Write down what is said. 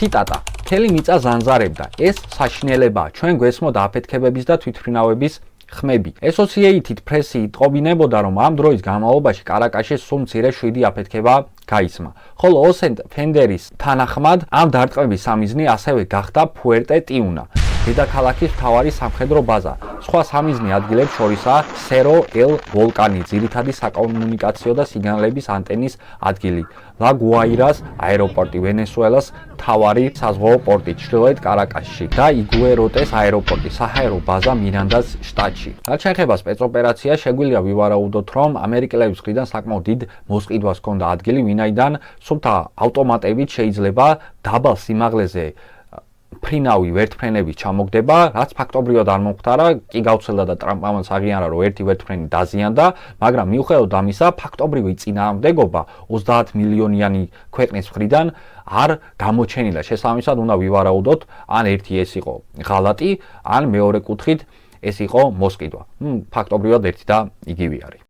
ციტატა. მთელი მიწა ზანზარებდა. ეს საშინელებაა. ჩვენ გვესმოდა აფეთქებების და თვითმფრინავების ხმები. Associated Press იტყობინებოდა, რომ ამ დროის განმავლობაში კარაკაშის სულ მცირე 7 აფეთქება გაისმა. ხოლო ოსენტ ფენდერის თანახმად ამ დარტყმების სამიზნე ასევე გახდა ფუერტე ტიუნა, დედაქალაქის მთავარი სამხედრო ბაზა. სხვა სამიზნე ადგილებს შორისაა სერო ელ ვოლკანი, ძირითადი საკომუნიკაციო და სიგნალების ანტენის ადგილი, ლა გუაირას აეროპორტი, ვენესუელას მთავარი საზღვაო პორტი ჩრდილოეთ კარაკასში და იგუეროტეს აეროპორტი, საჰაერო ბაზა მირანდას შტატში. რაც შეეხება სპეცოპერაციას, შეგვიძლია ვივარაუდოთ, რომ ამერიკელების მხრიდან საკმაოდ დიდ მოსყიდვას ჰქონდა ადგილი, ვინაიდან სულთა ავტომატებით შეიძლება დაბალ სიმაღლეზე ფრინავი ვერტმფრენების ჩამოგდება, რაც ფაქტობრივად არ მომხდარა, კი გავრცელდა და ტრამპ ამას აღიარა, რომ ერთი ვერტმფრენი დაზიანდა, მაგრამ მიუხედავად ამისა, ფაქტობრივი წინააღმდეგობა 30 მილიონიანი ქვეყნის მხრიდან არ გამოჩენილა. შესაბამისად, უნდა ვივარაუდოთ, ან ერთი ეს იყო ღალატი, ან მეორე კუთხით ეს იყო მოსყიდვა. ფაქტობრივად ერთი და იგივე არის.